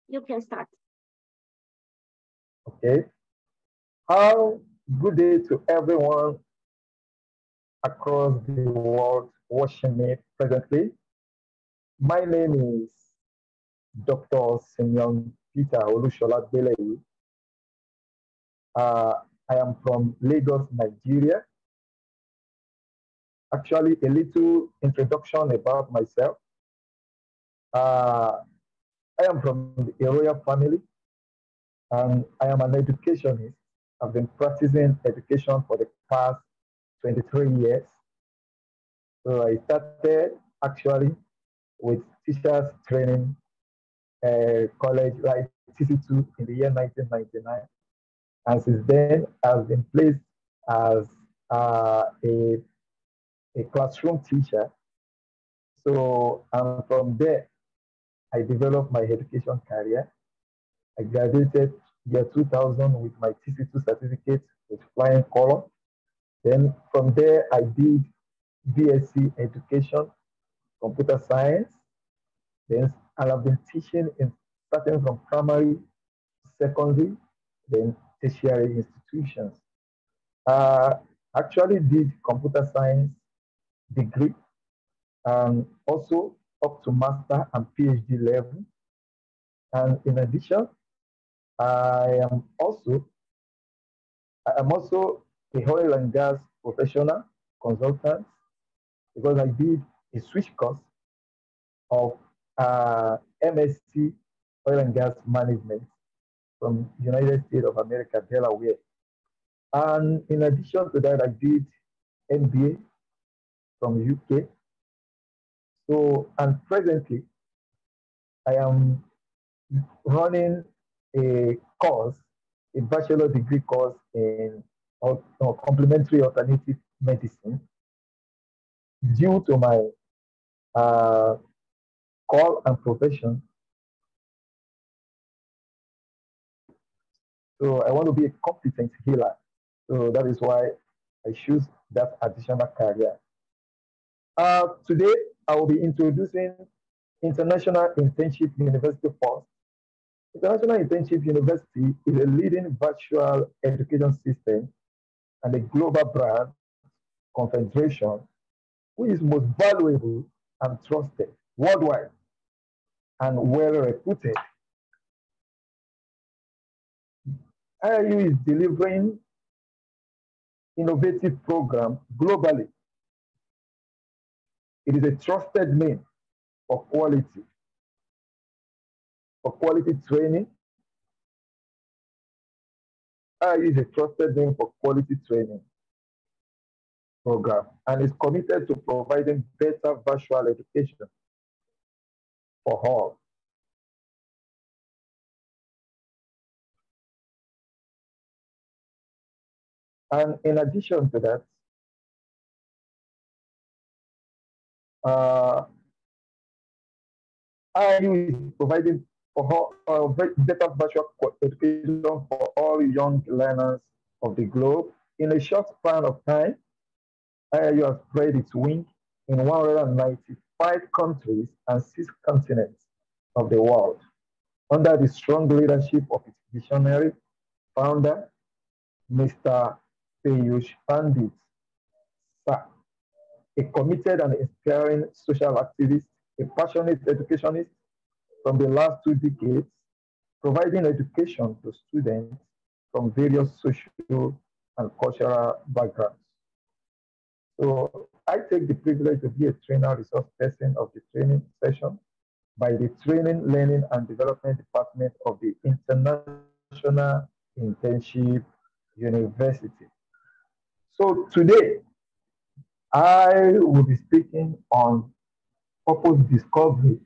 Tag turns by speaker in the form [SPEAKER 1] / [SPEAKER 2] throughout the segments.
[SPEAKER 1] You can start.
[SPEAKER 2] Okay. How good day to everyone across the world watching me presently. My name is Dr. Simeon Peter Olusola Gbeleyi. Uh, I am from Lagos, Nigeria. Actually, a little introduction about myself. Uh, I am from a royal family and I am an educationist. I've been practicing education for the past 23 years. So I started actually with teachers training college like TC2 in the year 1999. And since then, I've been placed as a classroom teacher. So, and from there, I developed my education career. I graduated year 2000 with my TC2 certificate with flying color. Then from there, I did BSc education, computer science. Then, and I've been teaching in starting from primary, secondary, then tertiary institutions. Uh, actually did computer science degree and also up to master and PhD level. And in addition, I am also I'm also a oil and gas professional consultant because I did a switch course of MSc oil and gas management from United States of America, Delaware. And in addition to that, I did MBA from UK. So, and presently, I am running a course, a bachelor degree course in complementary alternative medicine due to my uh, call and profession. So I want to be a competent healer. So that is why I choose that additional career. Today, I will be introducing International Internship University first. International Internship University is a leading virtual education system and a global brand confederation who is most valuable and trusted worldwide and well reputed. IIU is delivering innovative programs globally. It is a trusted name for quality training. IIU is a trusted name for quality training program and is committed to providing better virtual education for all. And in addition to that, uh, IIU is providing for all, better virtual education for all young learners of the globe. In a short span of time, IIU has spread its wing in 195 countries and 6 continents of the world under the strong leadership of its visionary founder, Mr. Peyush Pandit, a committed and inspiring social activist, a passionate educationist from the last 2 decades, providing education to students from various social and cultural backgrounds. So I take the privilege to be a trainer resource person of the training session by the Training, Learning and Development Department of the International Internship University. So today, I will be speaking on purpose discovery,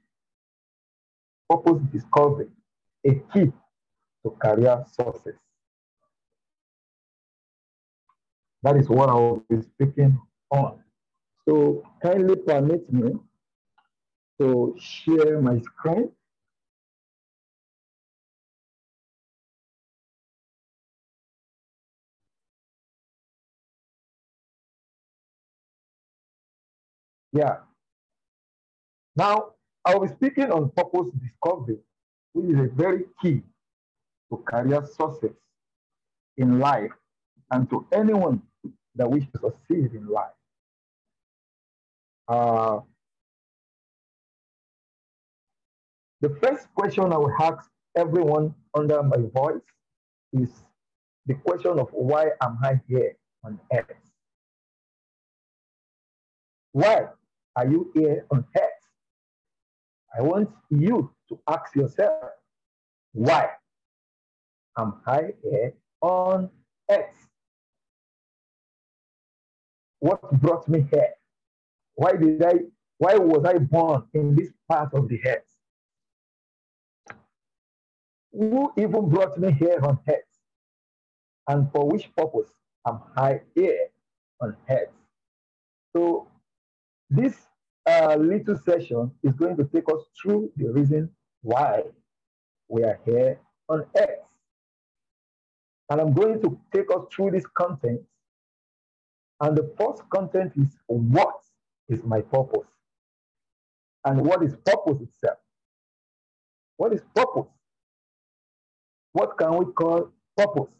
[SPEAKER 2] purpose discovery, a key to career success. That is what I will be speaking on. So kindly permit me to share my screen. Yeah. Now, I will be speaking on purpose discovery. which is a very key to career success in life and to anyone that wishes to succeed in life. Uh, the first question I will ask everyone under my voice is the question of why am I here on earth? Why are you here on earth? I want you to ask yourself, why am I here on earth? What brought me here? Why was I born in this part of the earth? Who even brought me here on earth? And for which purpose am I here on earth? So this little session is going to take us through the reason why we are here on earth. And I'm going to take us through this content. And the first content is, what is my purpose? And what is purpose itself? What is purpose? What can we call purpose?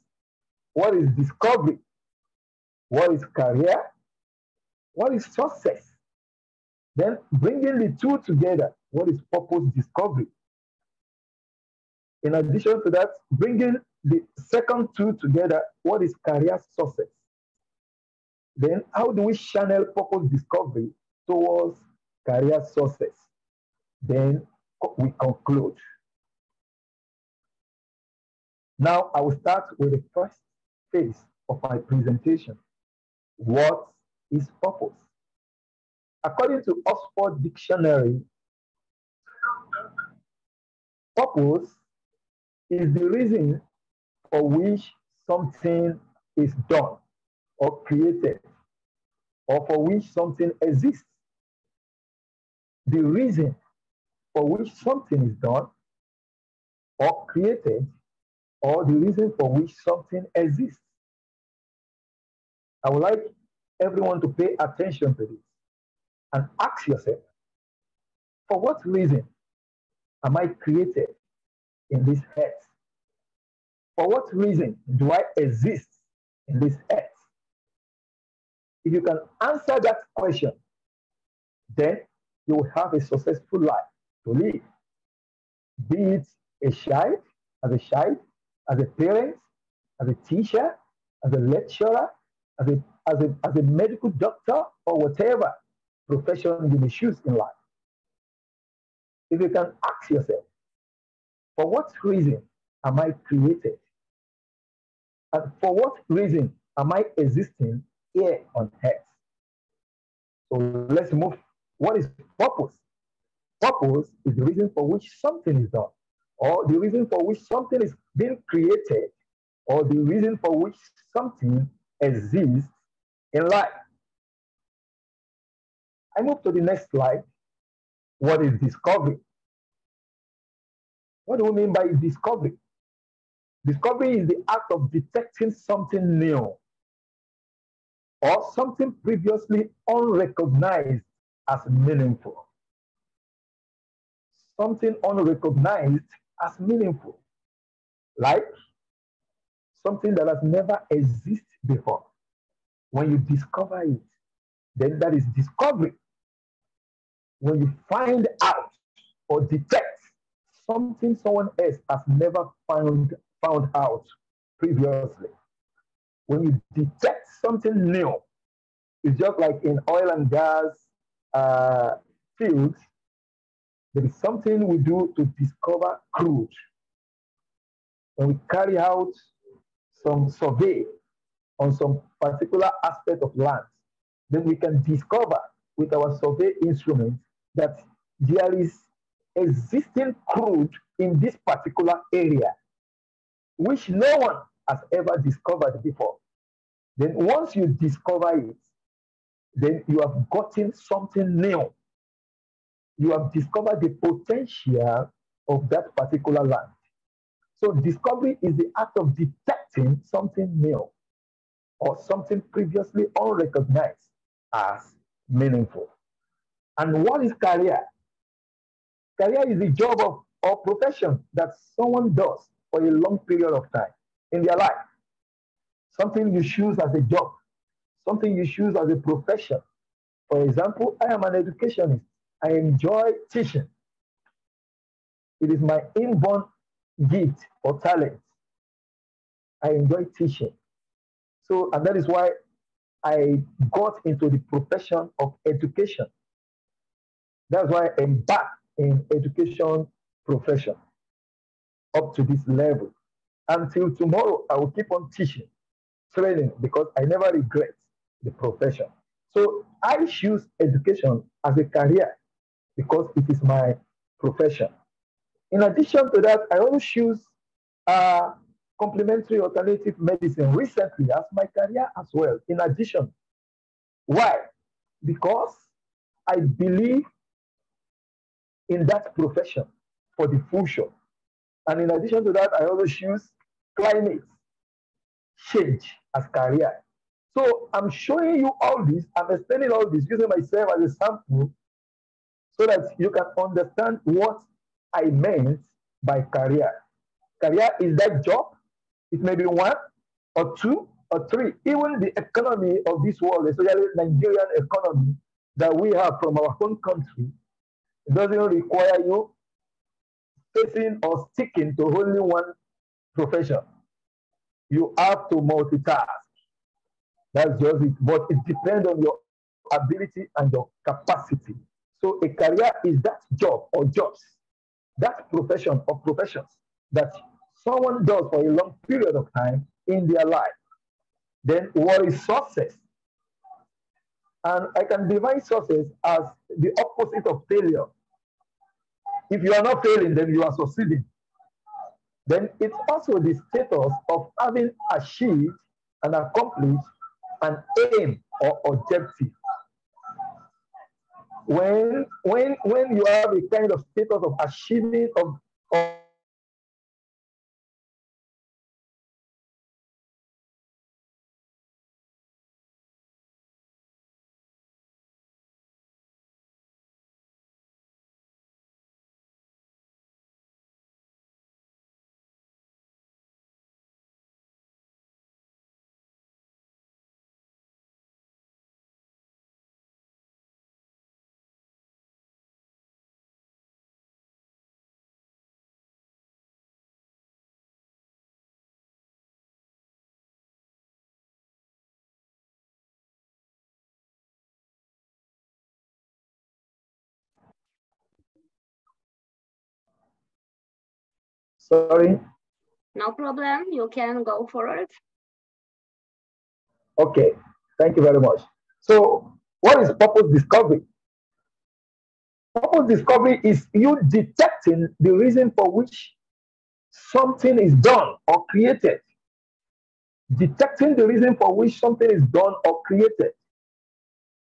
[SPEAKER 2] What is discovery? What is career? What is success? Then bringing the two together, what is purpose discovery? In addition to that, bringing the second two together, what is career success? Then how do we channel purpose discovery towards career success? Then we conclude. Now I will start with the first phase of my presentation. What is purpose? According to Oxford Dictionary, purpose is the reason for which something is done or created, or for which something exists. The reason for which something is done or created, or the reason for which something exists. I would like everyone to pay attention to this and ask yourself, for what reason am I created in this earth? For what reason do I exist in this earth? If you can answer that question, then you will have a successful life to live. Be it a child, as a parent, as a teacher, as a lecturer, as a medical doctor, or whatever profession you may choose in life. If you can ask yourself, for what reason am I created? And for what reason am I existing here on earth? So let's move. What is purpose? Purpose is the reason for which something is done, or the reason for which something is being created, or the reason for which something exists in life. I move to the next slide. What is discovery? What do we mean by discovery? Discovery is the act of detecting something new or something previously unrecognized as meaningful. Something unrecognized as meaningful, like something that has never existed before. When you discover it, then that is discovery. When you find out or detect something someone else has never found out previously. When you detect something new, it's just like in oil and gas fields, there is something we do to discover crude. When we carry out some survey on some particular aspect of land, then we can discover with our survey instrument that there is existing crude in this particular area, which no one has ever discovered before. Then once you discover it, then you have gotten something new. You have discovered the potential of that particular land. So discovery is the act of detecting something new or something previously unrecognized as meaningful. And what is career? Career is the job of or profession that someone does for a long period of time in their life. Something you choose as a job, something you choose as a profession. For example, I am an educationist. I enjoy teaching. It is my inborn gift or talent. I enjoy teaching. So, and that is why I got into the profession of education. That's why I embarked in education profession up to this level. Until tomorrow, I will keep on teaching, training, because I never regret the profession. So I choose education as a career because it is my profession. In addition to that, I also choose uh, complementary alternative medicine recently as my career as well. In addition, why? Because I believe in that profession for the future. And in addition to that, I also choose climate change as career. So I'm showing you all this, I'm explaining all this, using myself as a sample so that you can understand what I meant by career. Career is that job. It may be one or two or three. Even the economy of this world, especially Nigerian economy that we have from our own country, it doesn't require you facing or sticking to only one profession. You have to multitask. That's just it. But it depends on your ability and your capacity. So a career is that job or jobs, that profession or professions that someone does for a long period of time in their life. Then what is success? And I can define success as the opposite of failure. If you are not failing, then you are succeeding. Then it's also the status of having achieved and accomplished an aim or objective. When you have a kind of status of achieving of sorry,
[SPEAKER 1] No problem. You can go for it.
[SPEAKER 2] okay, thank you very much. So what is purpose discovery? Purpose discovery is you detecting the reason for which something is done or created. Detecting the reason for which something is done or created.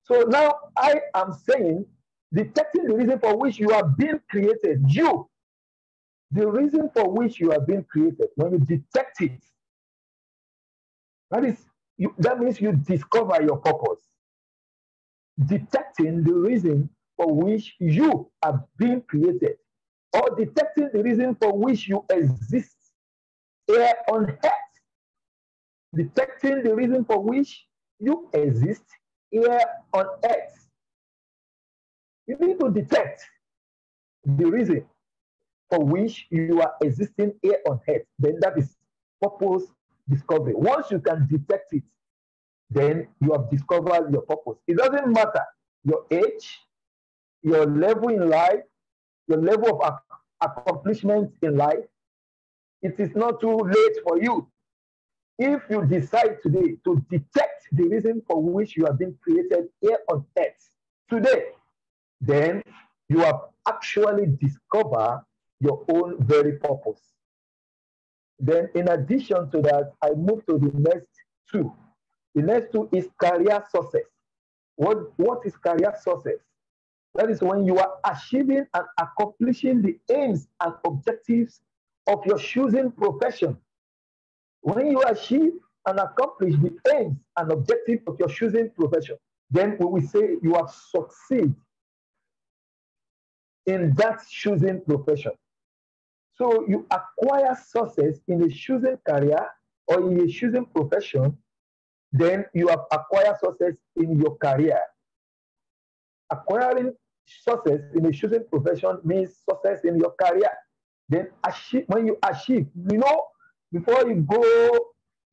[SPEAKER 2] So now I am saying detecting the reason for which you are being created. You, the reason for which you are being created, when you detect it, that is that means you discover your purpose. Detecting the reason for which you are being created, or detecting the reason for which you exist here on earth. Detecting the reason for which you exist here on earth. You need to detect the reason for which you are existing here on earth. Then that is purpose discovery. Once you can detect it, then you have discovered your purpose. It doesn't matter your age, your level in life, your level of accomplishment in life. It is not too late for you. If you decide today to detect the reason for which you have been created here on earth today, then you have actually discovered your own very purpose. Then, in addition to that, I move to the next two. The next two is career success. What is career success? That is when you are achieving and accomplishing the aims and objectives of your choosing profession. When you achieve and accomplish the aims and objectives of your choosing profession, then we will say you have succeeded in that choosing profession. So you acquire success in a chosen career or in a chosen profession, then you have acquired success in your career. Acquiring success in a chosen profession means success in your career. Then when you achieve, before you go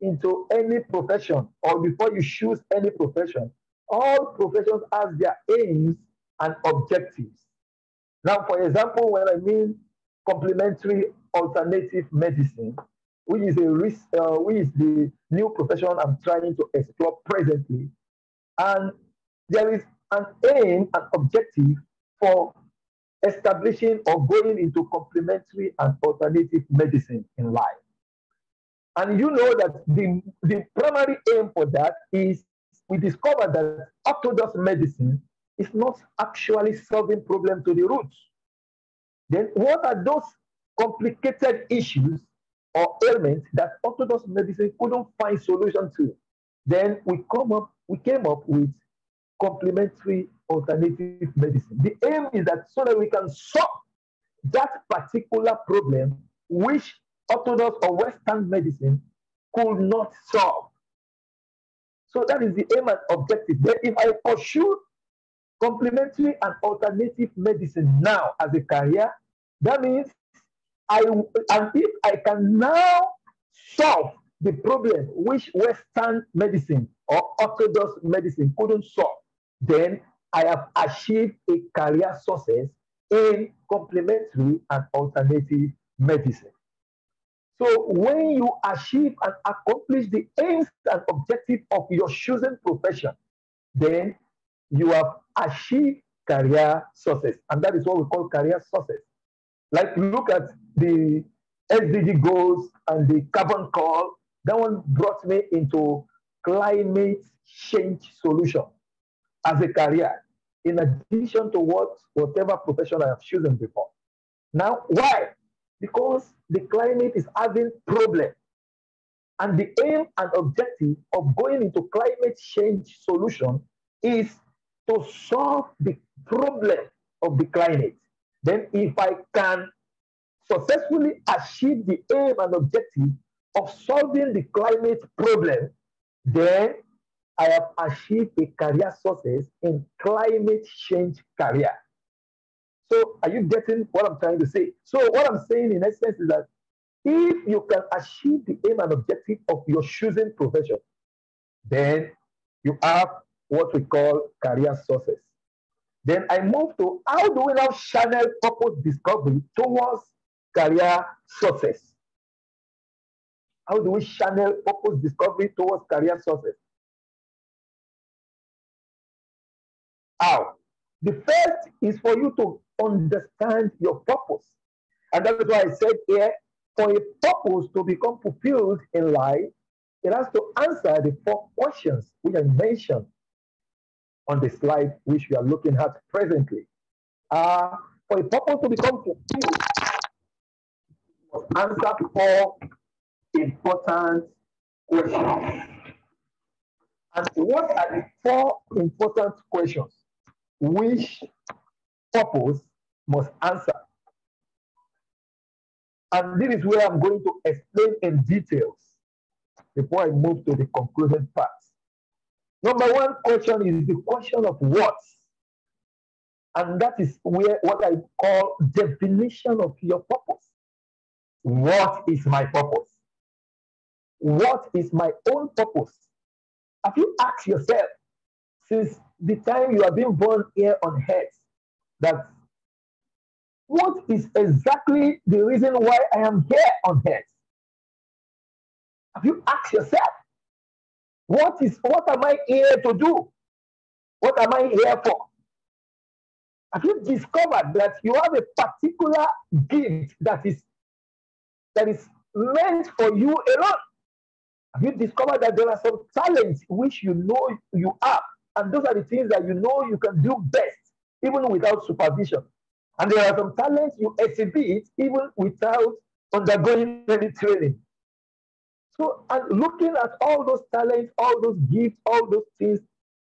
[SPEAKER 2] into any profession or before you choose any profession, all professions have their aims and objectives. Now, for example, when I mean complementary alternative medicine, which is the new profession I'm trying to explore presently, and there is an aim and objective for establishing or going into complementary and alternative medicine in life. And you know that the primary aim for that is we discovered that orthodox medicine is not actually solving problems to the roots. Then what are those complicated issues or ailments that orthodox medicine couldn't find solution to? Then we came up with complementary alternative medicine. The aim is that so that we can solve that particular problem which orthodox or Western medicine could not solve. So that is the aim and objective. Then if I pursue complementary and alternative medicine now as a career, that means and if I can now solve the problem which Western medicine or orthodox medicine couldn't solve, then I have achieved a career success in complementary and alternative medicine. So when you achieve and accomplish the aims and objectives of your chosen profession, then you have achieved career success. And that is what we call career success. Like look at the SDG goals and the carbon call. That one brought me into climate change solution as a career, in addition to whatever profession I have chosen before. Now, why? Because the climate is having problem. And the aim and objective of going into climate change solution is to solve the problem of the climate. Then if I can successfully achieve the aim and objective of solving the climate problem, then I have achieved a career success in climate change career. So are you getting what I'm trying to say? So what I'm saying in essence is that if you can achieve the aim and objective of your chosen profession, then you have what we call career success. Then I move to how do we now channel purpose discovery towards career success? How do we channel purpose discovery towards career success? How? The first is for you to understand your purpose. And that is why I said here, for a purpose to become fulfilled in life, it has to answer the 4 questions which I mentioned on the slide which we are looking at presently. For a purpose to become fulfilled, you must answer 4 important questions. And what are the 4 important questions which purpose must answer? And this is where I'm going to explain in details before I move to the concluding part. Number 1 question is the question of what. And that is where what I call definition of your purpose. What is my purpose? What is my own purpose? Have you asked yourself since the time you have been born here on earth that what is exactly the reason why I am here on earth? Have you asked yourself, what am I here to do? What am I here for? Have you discovered that you have a particular gift that is meant for you alone? Have you discovered that there are some talents which you know you have, and those are the things that you know you can do best, even without supervision? And there are some talents you exhibit even without undergoing any training. So, and looking at all those talents, all those gifts, all those things,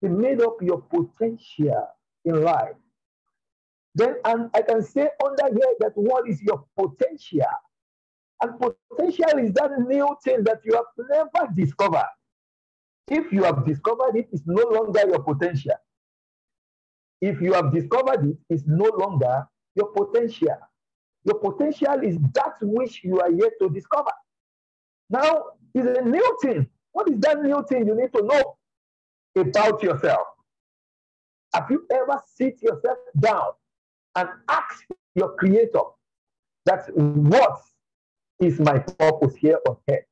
[SPEAKER 2] they made up your potential in life. Then, and I can say under here that what is your potential? And potential is that new thing that you have never discovered. If you have discovered it, it's no longer your potential. If you have discovered it, it's no longer your potential. Your potential is that which you are yet to discover. Now, it's a new thing. What is that new thing you need to know about yourself? Have you ever sit yourself down and ask your creator that what is my purpose here on earth?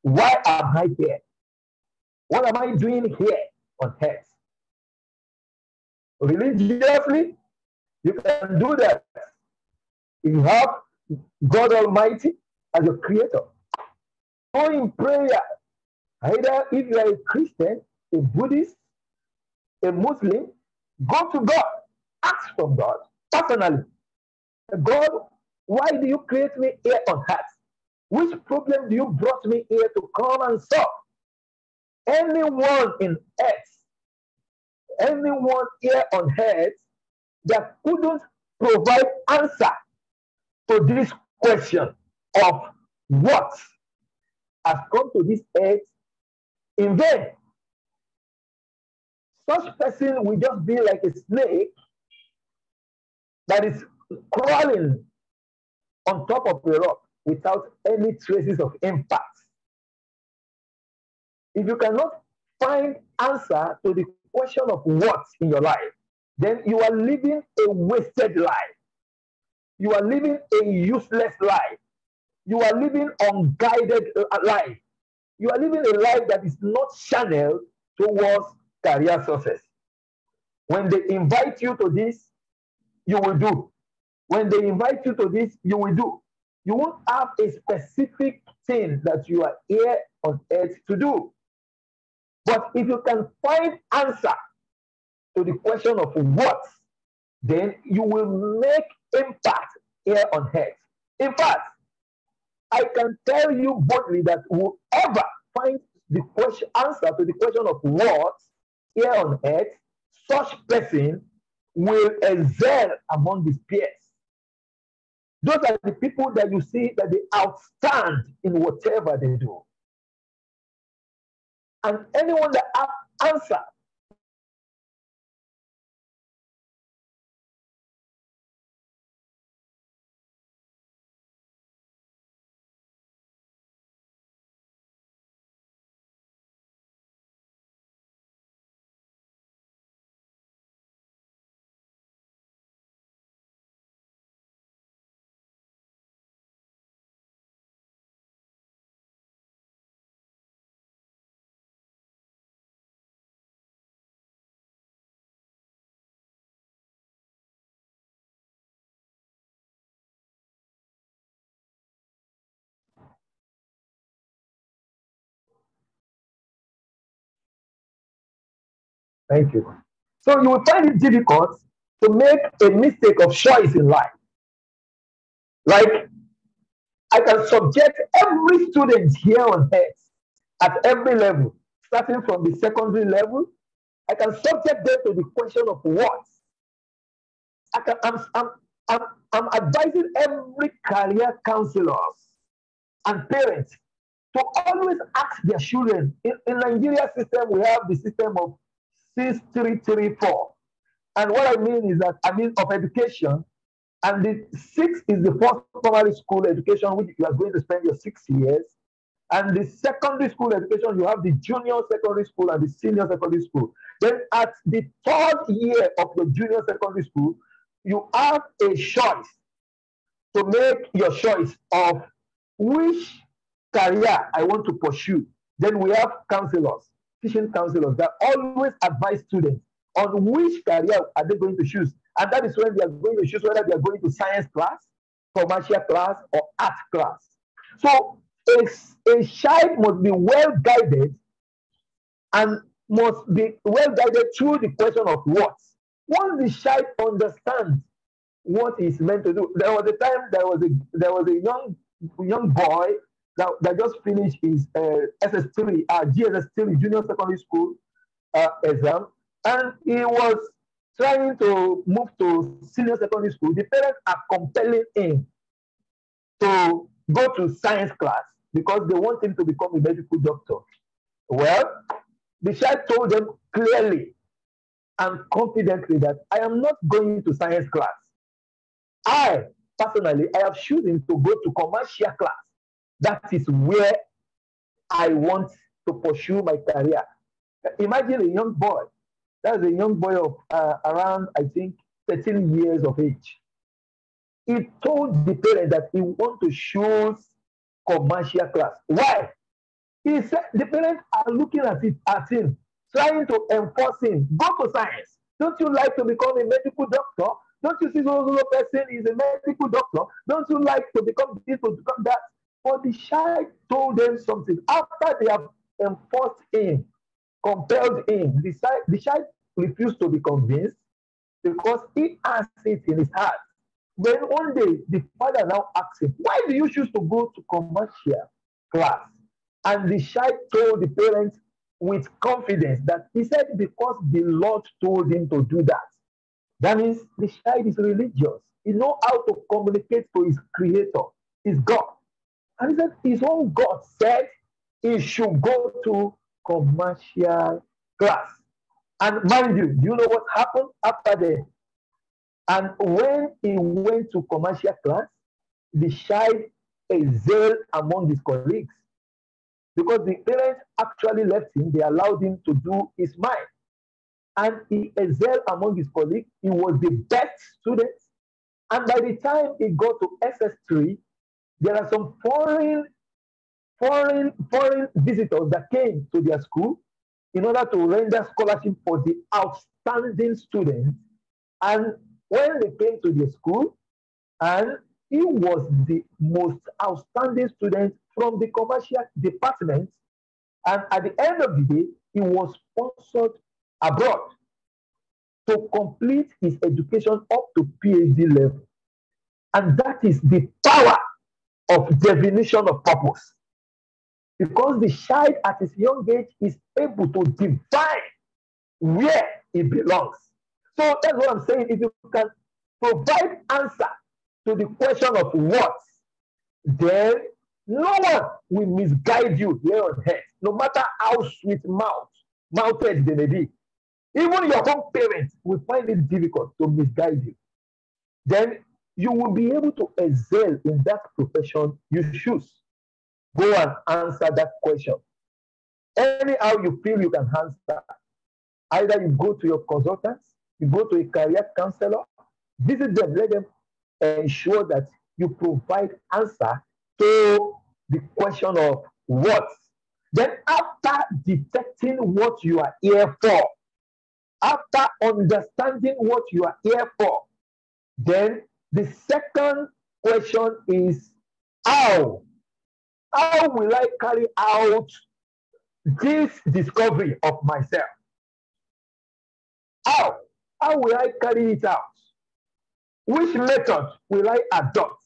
[SPEAKER 2] Why am I here? What am I doing here on earth? Religiously, you can do that. You have God Almighty as your creator. Go in prayer. Either if you are a Christian, a Buddhist, a Muslim, go to God. Ask from God personally. God, why do you create me here on earth? Which problem do you brought me here to come and solve? Anyone in earth, anyone here on earth that couldn't provide answer to this question of what has come to this earth in vain. Such person will just be like a snake that is crawling on top of the rock without any traces of impact. If you cannot find answer to the question of what in your life, then you are living a wasted life. You are living a useless life. You are living unguided life. You are living a life that is not channeled towards career success. When they invite you to this, you will do. When they invite you to this, you will do. You won't have a specific thing that you are here on earth to do. But if you can find answer to the question of what, then you will make impact here on earth. In fact, I can tell you boldly that whoever finds the question, answer to the question of what here on earth, such person will excel among his peers. Those are the people that you see that they outstand in whatever they do. And anyone that has answer Thank you. So you will find it difficult to make a mistake of choice in life. Like, I can subject every student here on earth at every level, starting from the secondary level. I can subject them to the question of what. I'm advising every career counselors and parents to always ask their children. In Nigeria system, we have the system of 6-3-3-4. And what I mean is that of education, and the 6 is the first primary school education, which you are going to spend your 6 years. And the secondary school education, you have the junior secondary school and the senior secondary school. Then at the 3rd year of your junior secondary school, you have a choice to make your choice of which career I want to pursue. Then we have counselors, teaching counselors that always advise students on which career are they going to choose. And that is when they are going to choose whether they are going to science class, commercial class, or art class. So a child must be well guided and must be well guided through the question of what. Once the child understands what he's meant to do, there was a time there was a young boy that just finished his SS3, GSS3, junior secondary school exam, and he was trying to move to senior secondary school. The parents are compelling him to go to science class because they want him to become a medical doctor. Well, the child told them clearly and confidently that I am not going to science class. I, personally, I have chosen to go to commercial class. That is where I want to pursue my career. Imagine a young boy. That's a young boy of around, I think, 13 years of age. He told the parent that he want to choose commercial class. Why? He said the parents are looking at him, trying to enforce him. Go to science. Don't you like to become a medical doctor? Don't you see those person is a medical doctor? Don't you like to become this, to become that? But the child told them something. After they have enforced him, compelled him, the child refused to be convinced because he has it in his heart. Then one day, the father now asked him, why do you choose to go to commercial class? And the child told the parents with confidence that he said because the Lord told him to do that. That means the child is religious. He knows how to communicate to his creator, his God. And he said his own God said he should go to commercial class. And mind you, do you know what happened after that? And when he went to commercial class, the child excelled among his colleagues. Because the parents actually left him, they allowed him to do his mind. And he excelled among his colleagues. He was the best student. And by the time he got to SS3, there are some foreign visitors that came to their school in order to render scholarship for the outstanding students. And when they came to the school, and he was the most outstanding student from the commercial department, and at the end of the day, he was sponsored abroad to complete his education up to PhD level. And that is the power of definition of purpose. Because the child at his young age is able to define where he belongs. So that's what I'm saying. If you can provide answer to the question of what, then no one will misguide you here on earth, no matter how mouthed they may be. Even your own parents will find it difficult to misguide you. Then you will be able to excel in that profession you choose. Go and answer that question. Anyhow you feel you can answer. Either you go to your consultants, you go to a career counselor, visit them, let them ensure that you provide answer to the question of what. Then after detecting what you are here for, after understanding what you are here for, then the second question is how? How will I carry out this discovery of myself? How? How will I carry it out? Which method will I adopt?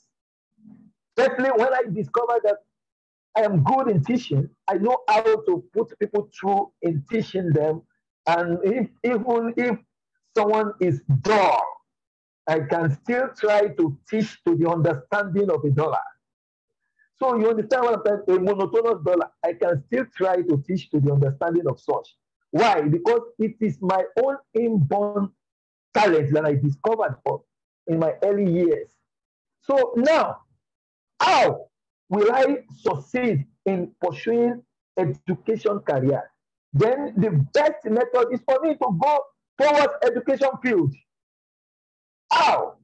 [SPEAKER 2] Firstly, when I discover that I am good in teaching, I know how to put people through in teaching them. And even if someone is dull, I can still try to teach to the understanding of a dollar. So you understand what I'm saying? A monotonous dollar, I can still try to teach to the understanding of such. Why? Because it is my own inborn talent that I discovered in my early years. So now, how will I succeed in pursuing education career? Then the best method is for me to go towards education field. How?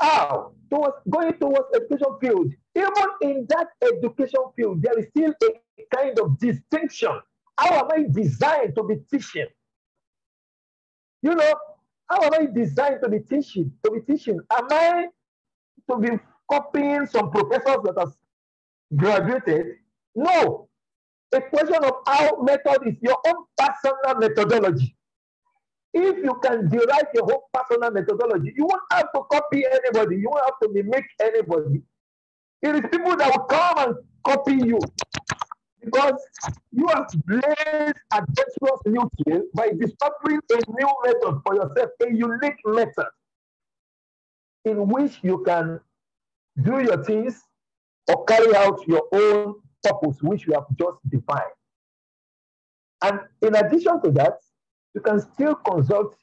[SPEAKER 2] How? Going towards education field. Even in that education field, there is still a kind of distinction. How am I designed to be teaching? You know, how am I designed to be teaching? Am I to be copying some professors that have graduated? No. A question of how method is your own personal methodology. If you can derive your own personal methodology, you won't have to copy anybody. You won't have to mimic anybody. It is people that will come and copy you because you have blazed adventurous new trail by discovering a new method for yourself, a unique method in which you can do your things or carry out your own purpose, which you have just defined. And in addition to that, you can still consult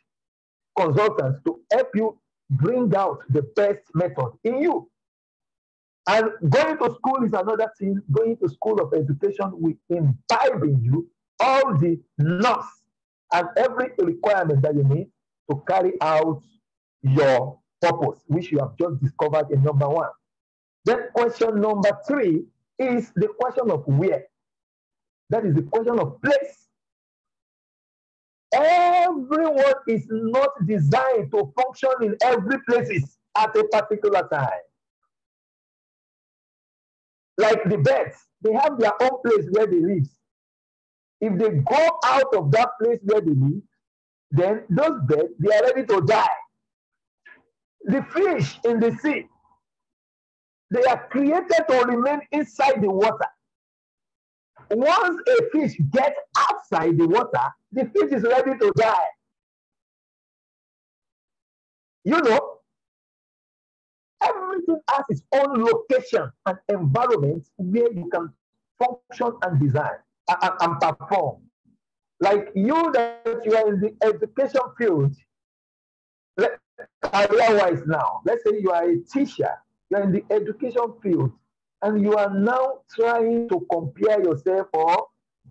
[SPEAKER 2] consultants to help you bring out the best method in you. And going to school is another thing. Going to school of education will imbibe in you all the knobs and every requirement that you need to carry out your purpose, which you have just discovered in number one. Then question number three is the question of where. That is the question of place. Everyone is not designed to function in every places at a particular time. Like the birds, they have their own place where they live. If they go out of that place where they live, then those birds, they are ready to die. The fish in the sea, they are created to remain inside the water. Once a fish gets outside the water, the fish is ready to die. You know, everything has its own location and environment where you can function and design and perform. Like you that you are in the education field, career-wise now, let's say you are a teacher, you are in the education field, and you are now trying to compare yourself or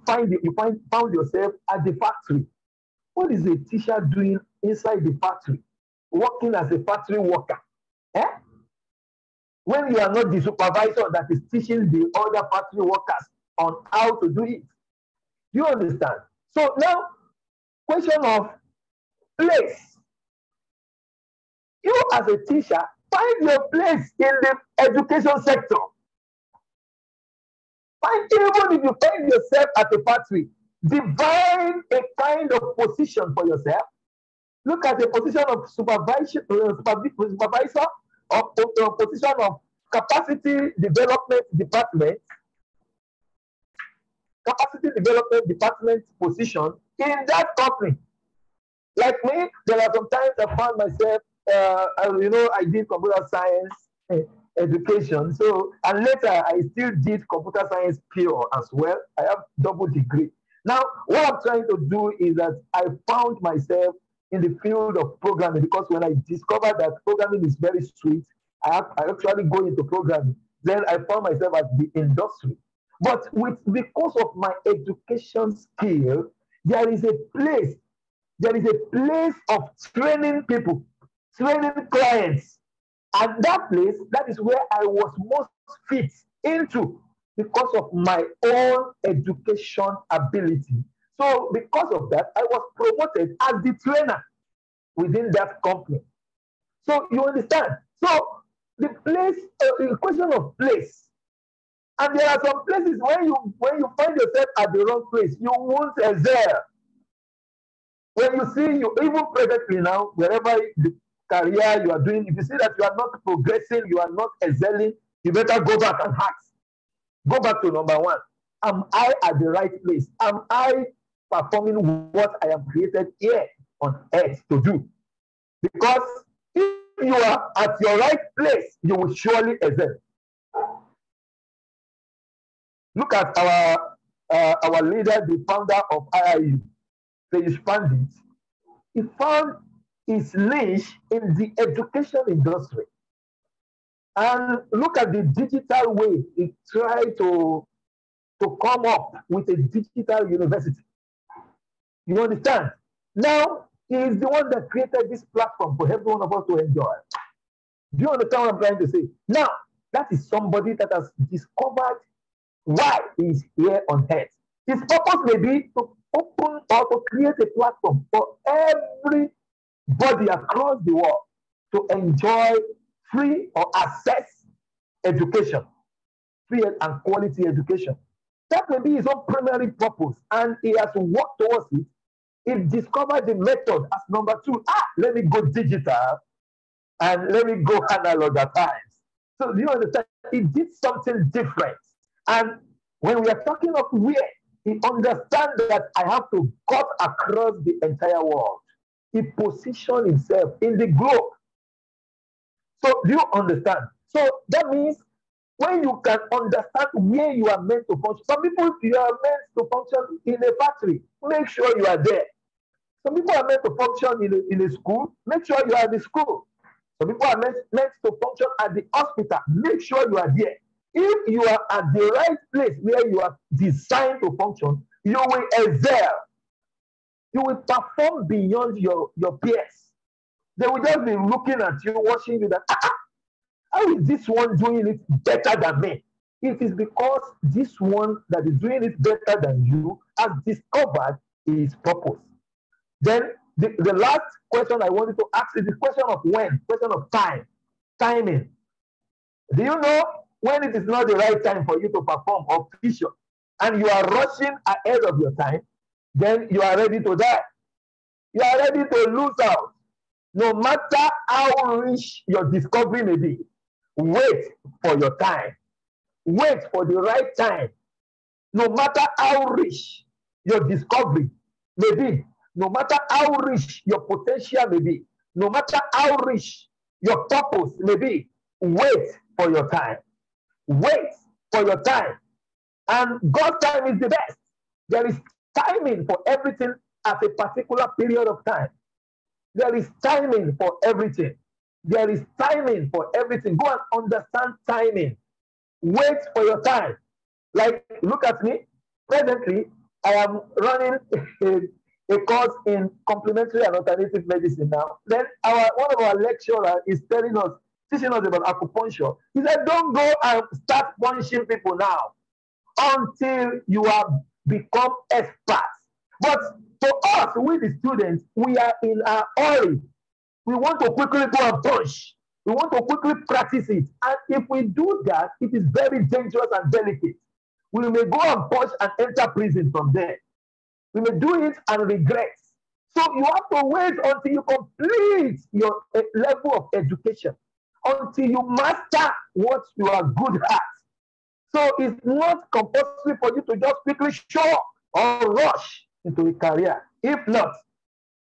[SPEAKER 2] found yourself at the factory. What is a teacher doing inside the factory? Working as a factory worker. Eh? When you are not the supervisor that is teaching the other factory workers on how to do it. You understand? So now, question of place. You as a teacher, find your place in the education sector. Even if you find yourself at a factory, define a kind of position for yourself. Look at the position of supervisor or position of capacity development department position in that company. Like me, there are some times I found myself, I did computer science education. So, and later I still did computer science pure as well. I have double degree. Now, what I'm trying to do is that I found myself in the field of programming because when I discovered that programming is very sweet, I actually go into programming. Then I found myself at the industry. But because of my education skill, there is a place of training people, training clients. And that place, that is where I was most fit into because of my own education ability. So because of that, I was promoted as the trainer within that company. So you understand? So the place, the question of place. And there are some places when you find yourself at the wrong place, you won't excel. When you see you, even presently now, wherever the career you are doing, if you see that you are not progressing, you are not excelling, you better go back and ask. Go back to number one. Am I at the right place? Am I performing what I am created here on earth to do? Because if you are at your right place, you will surely excel. Look at our leader, the founder of IIU, the expanded. He found his niche in the education industry. And look at the digital way he tried to come up with a digital university. You understand? Now, he is the one that created this platform for every one of us to enjoy. Do you understand what I'm trying to say? Now, that is somebody that has discovered why he is here on earth. His purpose may be to open or to create a platform for everybody across the world to enjoy free or access education, free and quality education. That may be his own primary purpose, and he has worked towards it. He discovered the method as number two. Let me go digital and let me go analog at times. So do you understand? He did something different. And when we are talking of where, he understands that I have to cut across the entire world. He positioned himself in the globe. So do you understand? So that means When you can understand where you are meant to function. Some people, you are meant to function in a factory. Make sure you are there. Some people are meant to function in a school. Make sure you are at the school. Some people are meant to function at the hospital. Make sure you are there. If you are at the right place where you are designed to function, you will excel. You will perform beyond your peers. They will just be looking at you, watching you that, how is this one doing it better than me? It is because this one that is doing it better than you has discovered his purpose. Then the last question I wanted to ask is the question of when, question of time, timing. Do you know when it is not the right time for you to perform or feature, and you are rushing ahead of your time, then you are ready to die. You are ready to lose out. No matter how rich your discovery may be, wait for your time. Wait for the right time. No matter how rich your discovery may be, no matter how rich your potential may be, no matter how rich your purpose may be, wait for your time. Wait for your time. And God's time is the best. There is timing for everything at a particular period of time. There is timing for everything. There is timing for everything. Go and understand timing. Wait for your time. Like, look at me. Presently, I am running a course in complementary and alternative medicine now. Then one of our lecturers is teaching us about acupuncture. He said, don't go and start punching people now until you have become experts. But for us, we the students, we are in a hurry. We want to quickly go and punch. We want to quickly practice it. And if we do that, it is very dangerous and delicate. We may go and punch and enter prison from there. We may do it and regret. So you have to wait until you complete your level of education, until you master what you are good at. So it's not compulsory for you to just quickly show up or rush into a career. If not,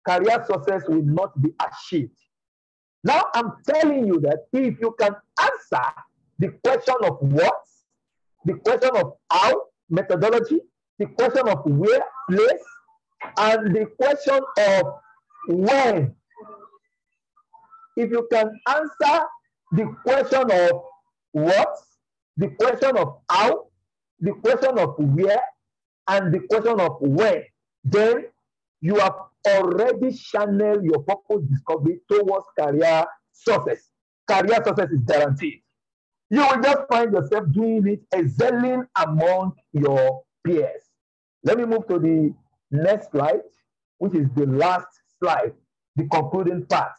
[SPEAKER 2] career success will not be achieved. Now I'm telling you that if you can answer the question of what, the question of how, methodology, the question of where, place, and the question of when. If you can answer the question of what, the question of how, the question of where, and the question of when, then you have already channeled your purpose discovery towards career success. Career success is guaranteed. You will just find yourself doing it, excelling among your peers. Let me move to the next slide, which is the last slide, the concluding part.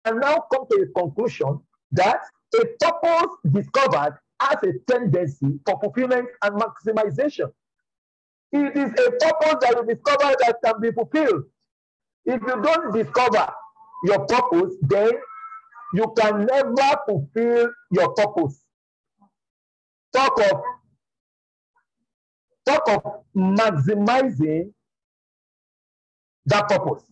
[SPEAKER 2] And now come to a conclusion that a purpose discovered has a tendency for fulfillment and maximization. It is a purpose that you discover that can be fulfilled. If you don't discover your purpose, then you can never fulfill your purpose. Talk of maximizing that purpose.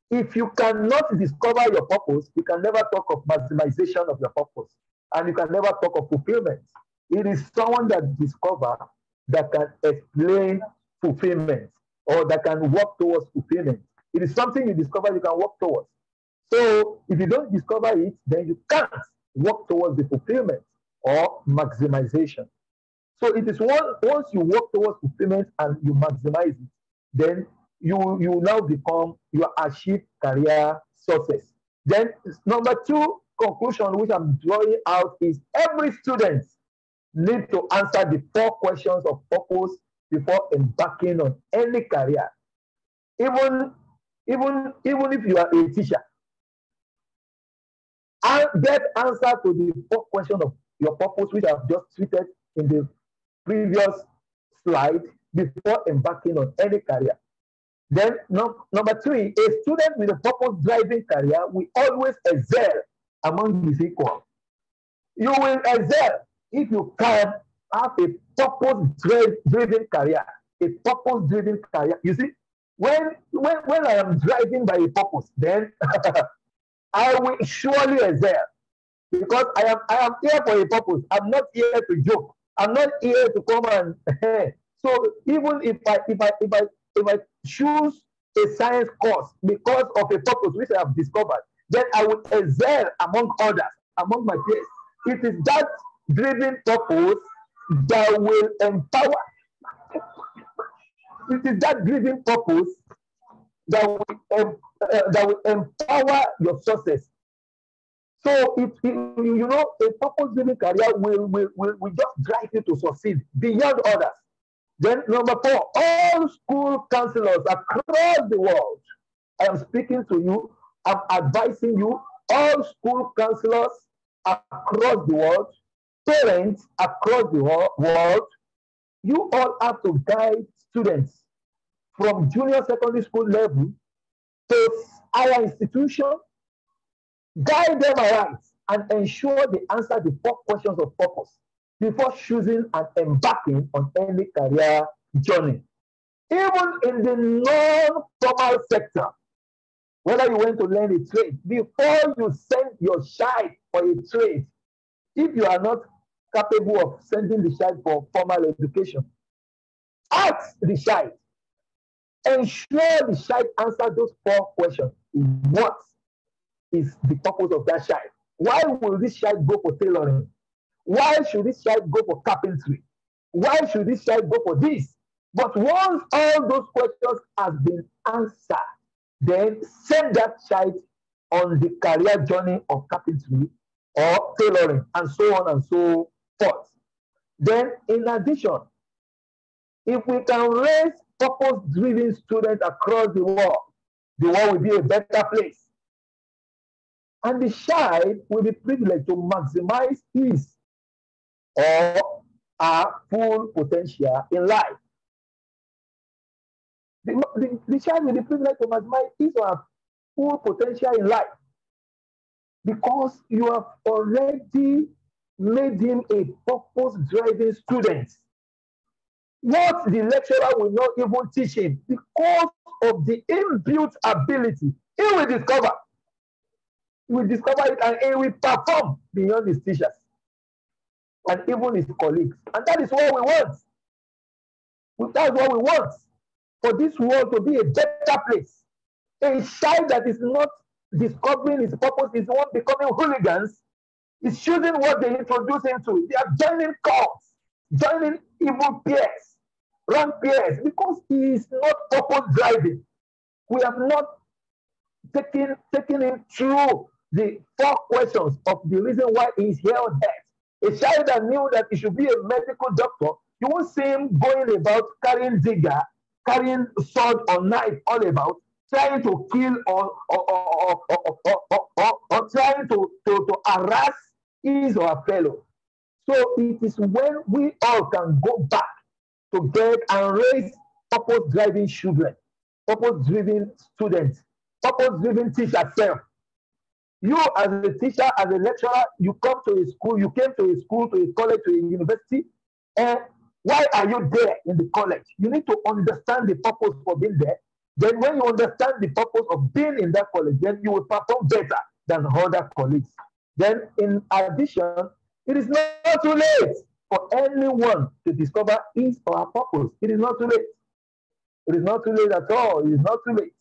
[SPEAKER 2] If you cannot discover your purpose, you can never talk of maximization of your purpose. And you can never talk of fulfillment. It is someone that discovers that can explain fulfillment or that can work towards fulfillment. It is something you discover you can work towards. So if you don't discover it, then you can't work towards the fulfillment or maximization. So it is once you work towards fulfillment and you maximize it, then you now become, you achieve career success. Then number two conclusion which I'm drawing out is every student needs to answer the 4 questions of purpose before embarking on any career. Even if you are a teacher, and get answer to the 4 questions of your purpose, which I've just tweeted in the previous slide, before embarking on any career. Then number 3, a student with a purpose-driving career will always excel among his equals. You will excel if you can have a purpose-driven career. A purpose-driven career. You see, when I am driving by a purpose, then I will surely excel. Because I am here for a purpose. I'm not here to joke. I'm not here to come and so even if I choose a science course because of a purpose which I have discovered, then I will excel among others, among my peers. It is that driven purpose that will empower. It is that driven purpose that will empower your success. So if you know a purpose-driven career will just drive you to succeed beyond others. Then number 4, all school counselors across the world. I am speaking to you. I'm advising you. All school counselors across the world, parents across the world, you all have to guide students from junior secondary school level to higher institution. Guide them aright and ensure they answer the 4 questions of purpose before choosing and embarking on any career journey. Even in the non-formal sector, whether you went to learn a trade, before you send your child for a trade, if you are not capable of sending the child for formal education, ask the child. Ensure the child answers those 4 questions. What is the purpose of that child? Why will this child go for tailoring? Why should this child go for carpentry? Why should this child go for this? But once all those questions have been answered, then send that child on the career journey of carpentry or tailoring and so on and so forth. Then in addition, if we can raise purpose-driven students across the world will be a better place. And the child will be privileged to maximize his or her full potential in life. The child will be privileged to maximize his or her full potential in life because you have already made him a purpose-driven student. What the lecturer will not even teach him because of the inbuilt ability, he will discover. He will discover it and he will perform beyond his teachers and even his colleagues. And that is what we want. That's what we want. For this world to be a better place. A child that is not discovering his purpose is one becoming hooligans, is choosing what they introduce him to. They are joining cults, joining evil peers, wrong peers, because he is not purpose driving. We have not taken him through the 4 questions of the reason why he is here on earth. A child that knew that he should be a medical doctor, you won't see him going about carrying digger, carrying sword or knife all about, trying to kill or trying to harass his or her fellow. So it is when we all can go back to get and raise purpose-driving children, purpose-driven students, purpose-driven teachers self. You as a teacher, as a lecturer, you come to a school, you came to a school, to a college, to a university, and why are you there in the college? You need to understand the purpose for being there. Then when you understand the purpose of being in that college, then you will perform better than other colleagues. Then in addition, it is not too late for anyone to discover his or her purpose. It is not too late. It is not too late at all. It is not too late.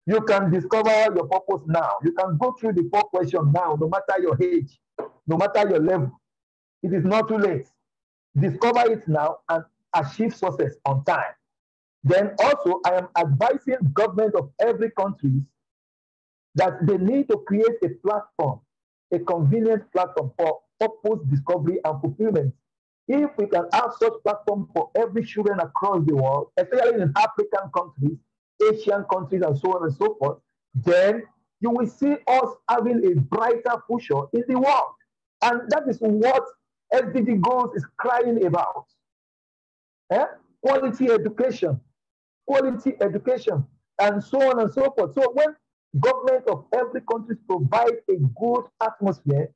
[SPEAKER 2] You can discover your purpose now. You can go through the 4 questions now, no matter your age, no matter your level. It is not too late. Discover it now and achieve success on time. Then also, I am advising government of every country that they need to create a platform, a convenient platform for purpose discovery and fulfillment. If we can have such platform for every children across the world, especially in African countries, Asian countries, and so on and so forth, then you will see us having a brighter future in the world. And that is what SDG Goals is crying about. Quality education, and so on and so forth. So when government of every country provide a good atmosphere,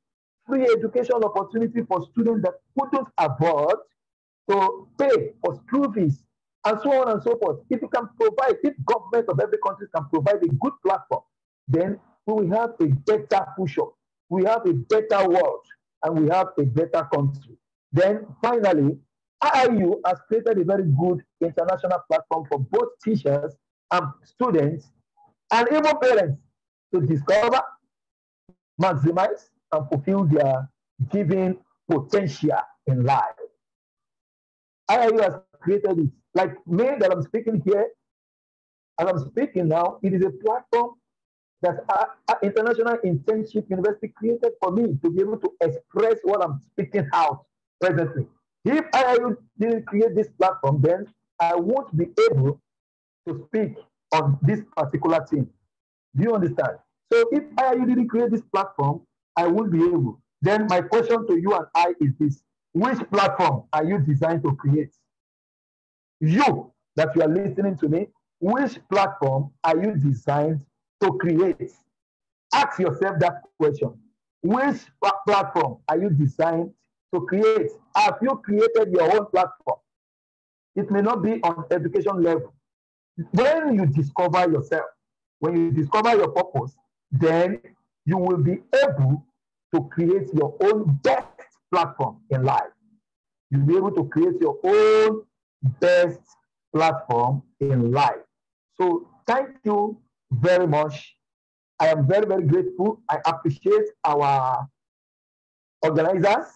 [SPEAKER 2] free education opportunity for students that couldn't afford to pay for school fees, and so on and so forth. If government of every country can provide a good platform, then we will have a better future. we have a better world and we have a better country. Then finally, IIU has created a very good international platform for both teachers and students and even parents to discover, maximize, and fulfill their given potential in life. IIU has created it. Like me that I'm speaking here, as I'm speaking now, it is a platform that International Internship University created for me to be able to express what I'm speaking out presently. If IIU didn't create this platform, then I won't be able to speak on this particular thing. Do you understand? So if IIU didn't create this platform, I won't be able. Then my question to you and I is this: which platform are you designed to create? You that you are listening to me, which platform are you designed to create? Ask yourself that question. Which platform are you designed to create? Have you created your own platform? It may not be on education level. When you discover yourself, when you discover your purpose, then you will be able to create your own best platform in life. You'll be able to create your own best platform in life. So thank you very much. I am very, very grateful. I appreciate our organizers.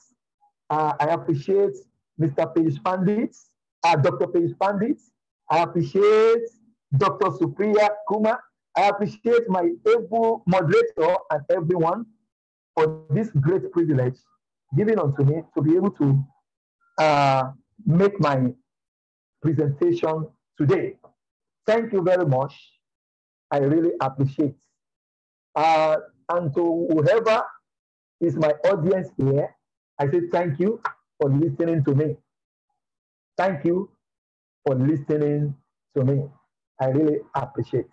[SPEAKER 2] I appreciate Mr. Page Pandit, Dr. Page Pandit. I appreciate Dr. Supriya Kumar. I appreciate my able moderator and everyone for this great privilege given unto me to be able to make my presentation today. Thank you very much. I really appreciate. And to whoever is my audience here, I say thank you for listening to me. Thank you for listening to me. I really appreciate.